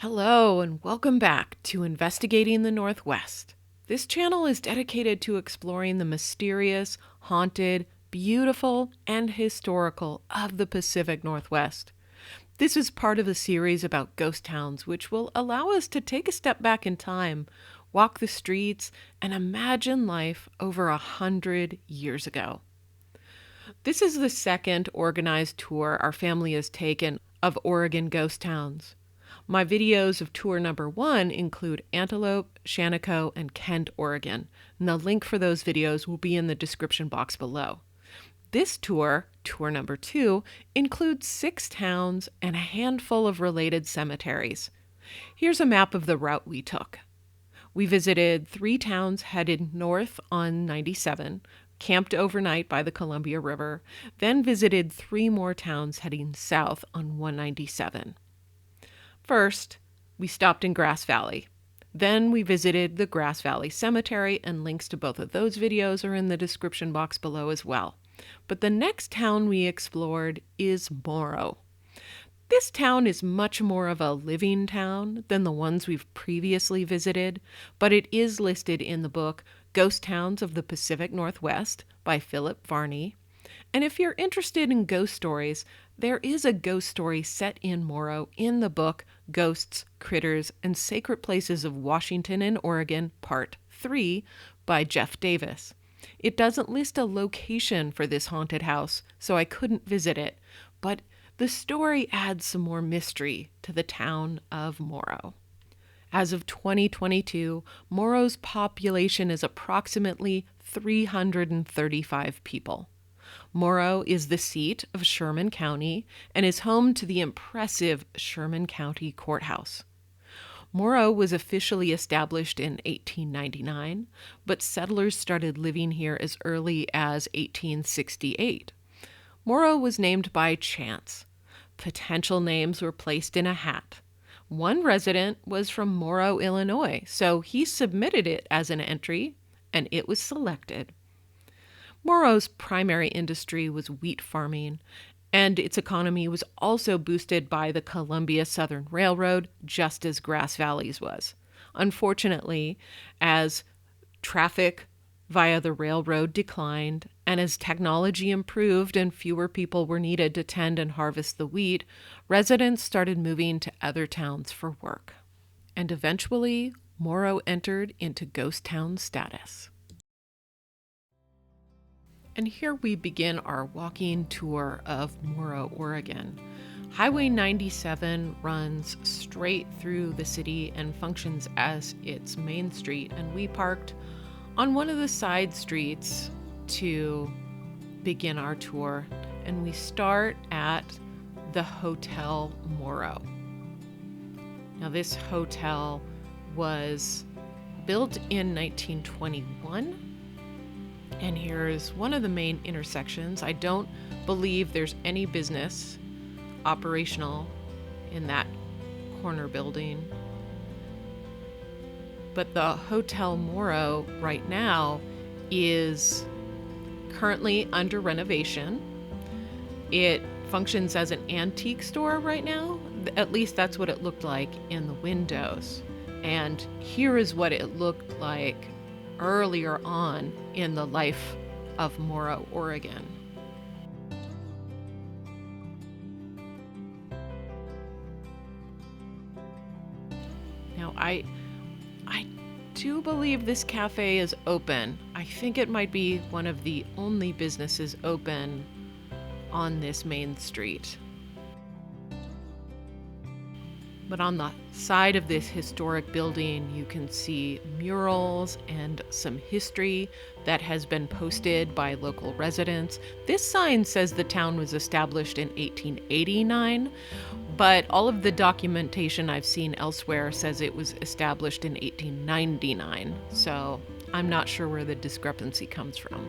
Hello, and welcome back to Investigating the Northwest. This channel is dedicated to exploring the mysterious, haunted, beautiful, and historical of the Pacific Northwest. This is part of a series about ghost towns, which will allow us to take a step back in time, walk the streets, and imagine life over 100 years ago. This is the second organized tour our family has taken of Oregon ghost towns. My videos of tour number 1 include Antelope, Shaniko, and Kent, Oregon, and the link for those videos will be in the description box below. This tour, tour number 2, includes 6 towns and a handful of related cemeteries. Here's a map of the route we took. We visited 3 towns headed north on 97, camped overnight by the Columbia River, then visited 3 more towns heading south on 197. First, we stopped in Grass Valley. Then we visited the Grass Valley Cemetery, and links to both of those videos are in the description box below as well. But the next town we explored is Moro. This town is much more of a living town than the ones we've previously visited, but it is listed in the book Ghost Towns of the Pacific Northwest by Philip Varney. And if you're interested in ghost stories, there is a ghost story set in Moro in the book Ghosts, Critters, and Sacred Places of Washington and Oregon, Part 3 by Jeff Davis. It doesn't list a location for this haunted house, so I couldn't visit it, but the story adds some more mystery to the town of Moro. As of 2022, Moro's population is approximately 335 people. Moro is the seat of Sherman County and is home to the impressive Sherman County Courthouse. Moro was officially established in 1899, but settlers started living here as early as 1868. Moro was named by chance. Potential names were placed in a hat. One resident was from Moro, Illinois, so he submitted it as an entry, and it was selected. Moro's primary industry was wheat farming, and its economy was also boosted by the Columbia Southern Railroad, just as Grass Valley's was. Unfortunately, as traffic via the railroad declined, and as technology improved and fewer people were needed to tend and harvest the wheat, residents started moving to other towns for work. And eventually, Moro entered into ghost town status. And here we begin our walking tour of Moro, Oregon. Highway 97 runs straight through the city and functions as its main street, and we parked on one of the side streets to begin our tour, and we start at the Hotel Moro. Now, this hotel was built in 1921. And here's one of the main intersections. I don't believe there's any business operational in that corner building. But the Hotel Moro right now is currently under renovation. It functions as an antique store right now. At least that's what it looked like in the windows. And here is what it looked like earlier on in the life of Moro, Oregon. Now, I do believe this cafe is open. I think it might be one of the only businesses open on this main street. But on the side of this historic building, you can see murals and some history that has been posted by local residents. This sign says the town was established in 1889, but all of the documentation I've seen elsewhere says it was established in 1899. So I'm not sure where the discrepancy comes from.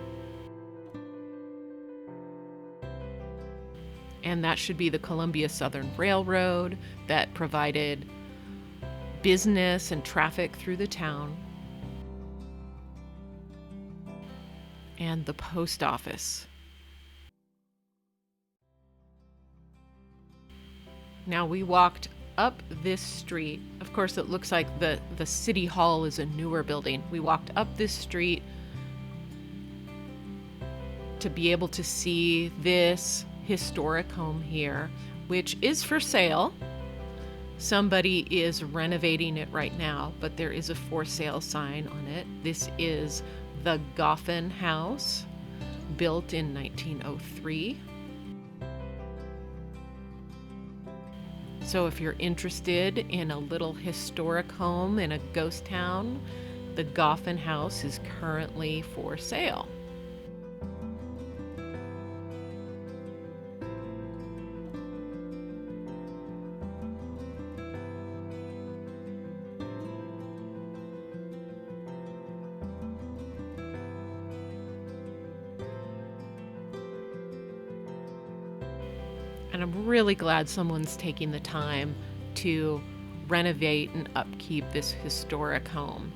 And that should be the Columbia Southern Railroad that provided business and traffic through the town. And the post office. Now, we walked up this street. Of course, it looks like the city hall is a newer building. We walked up this street to be able to see this historic home here, which is for sale. Somebody is renovating it right now, but there is a for sale sign on it. This is the Goffin House, built in 1903. So if you're interested in a little historic home in a ghost town, the Goffin House is currently for sale. And I'm really glad someone's taking the time to renovate and upkeep this historic home.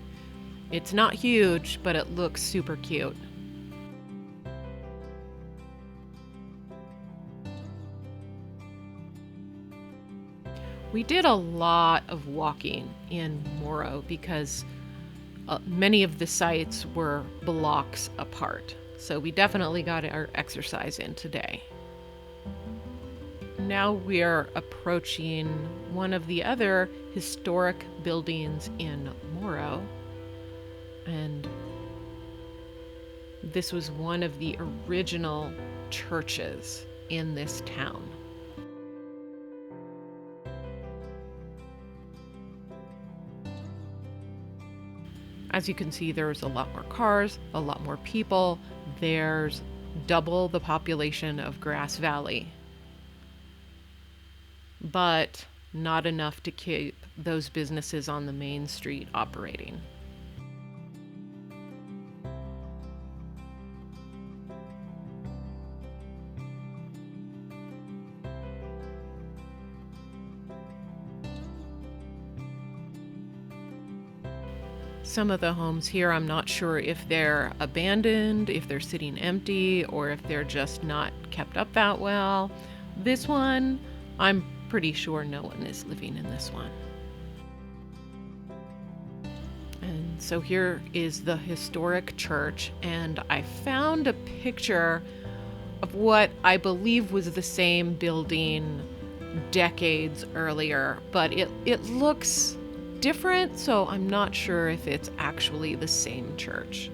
It's not huge, but it looks super cute. We did a lot of walking in Moro because many of the sites were blocks apart. So we definitely got our exercise in today. Now we are approaching one of the other historic buildings in Moro, and this was one of the original churches in this town. As you can see, there's a lot more cars, a lot more people. There's double the population of Grass Valley, but not enough to keep those businesses on the main street operating. Some of the homes here, I'm not sure if they're abandoned, if they're sitting empty, or if they're just not kept up that well. This one, I'm pretty sure no one is living in this one. And so here is the historic church, and I found a picture of what I believe was the same building decades earlier, but it looks different, so I'm not sure if it's actually the same church.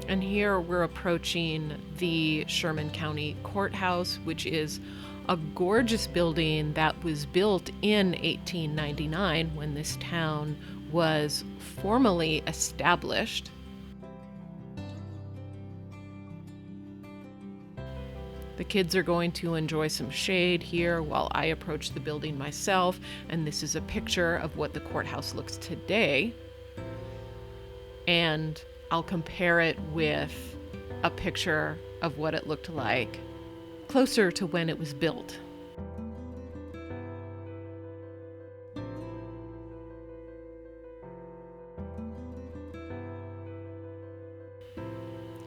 And here we're approaching the Sherman County Courthouse, which is a gorgeous building that was built in 1899 when this town was formally established. The kids are going to enjoy some shade here while I approach the building myself, and this is a picture of what the courthouse looks today. And I'll compare it with a picture of what it looked like closer to when it was built.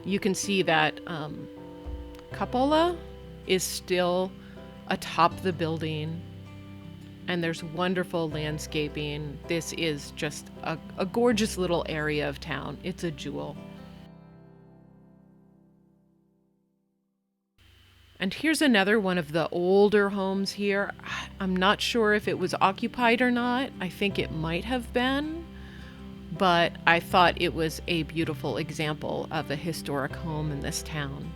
You can see that cupola is still atop the building, and there's wonderful landscaping. This is just a gorgeous little area of town. It's a jewel. And here's another one of the older homes here. I'm not sure if it was occupied or not. I think it might have been, but I thought it was a beautiful example of a historic home in this town.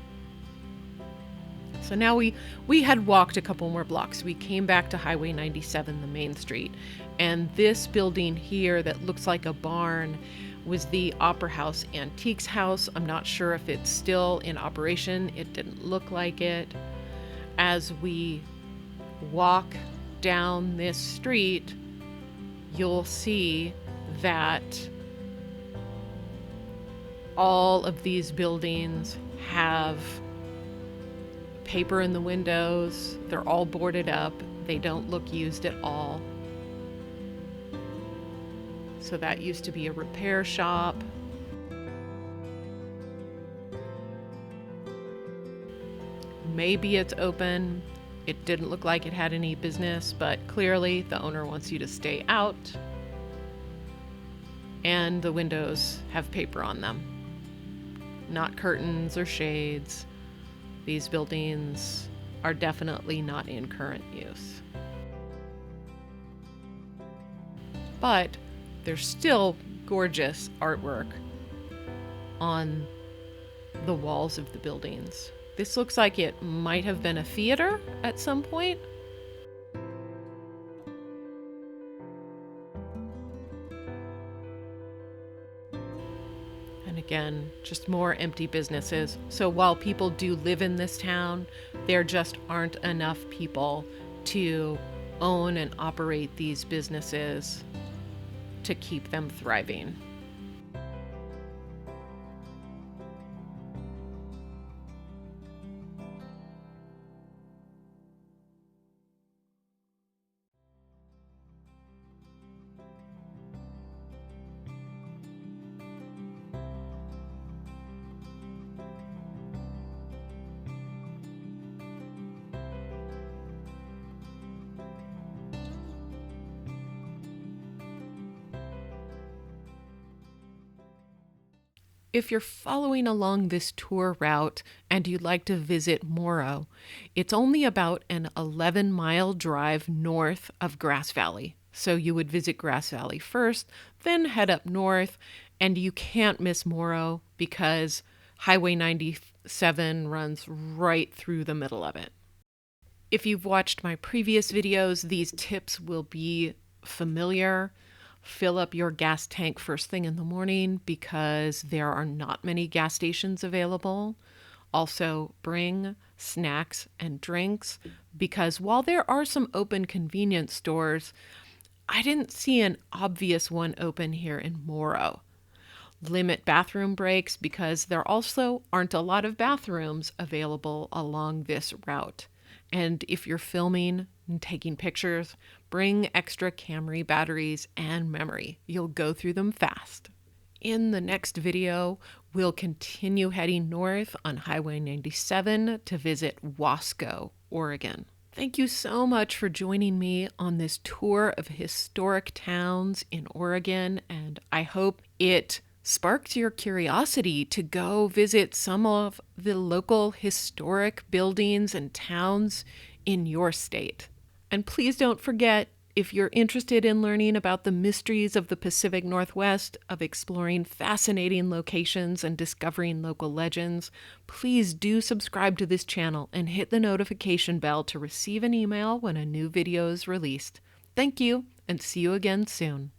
So now we had walked a couple more blocks. We came back to Highway 97, the main street. And this building here that looks like a barn was the Opera House Antiques House. I'm not sure if it's still in operation. It didn't look like it. As we walk down this street, you'll see that all of these buildings have paper in the windows. They're all boarded up. They don't look used at all. So that used to be a repair shop. maybe it's open. It didn't look like it had any business, but clearly the owner wants you to stay out. And the windows have paper on them, not curtains or shades. These buildings are definitely not in current use. But there's still gorgeous artwork on the walls of the buildings. This looks like it might have been a theater at some point. And again, just more empty businesses. So while people do live in this town, there just aren't enough people to own and operate these businesses to keep them thriving. If you're following along this tour route and you'd like to visit Moro, it's only about an 11-mile drive north of Grass Valley. So you would visit Grass Valley first, then head up north, and you can't miss Moro because Highway 97 runs right through the middle of it. If you've watched my previous videos, these tips will be familiar. Fill up your gas tank first thing in the morning because there are not many gas stations available. Also, bring snacks and drinks because while there are some open convenience stores, I didn't see an obvious one open here in Moro. Limit bathroom breaks because there also aren't a lot of bathrooms available along this route. And if you're filming and taking pictures, bring extra Camry batteries and memory. You'll go through them fast. In the next video, we'll continue heading north on Highway 97 to visit Wasco, Oregon. Thank you so much for joining me on this tour of historic towns in Oregon, and I hope it sparked your curiosity to go visit some of the local historic buildings and towns in your state. And please don't forget, if you're interested in learning about the mysteries of the Pacific Northwest, of exploring fascinating locations and discovering local legends, please do subscribe to this channel and hit the notification bell to receive an email when a new video is released. Thank you, and see you again soon.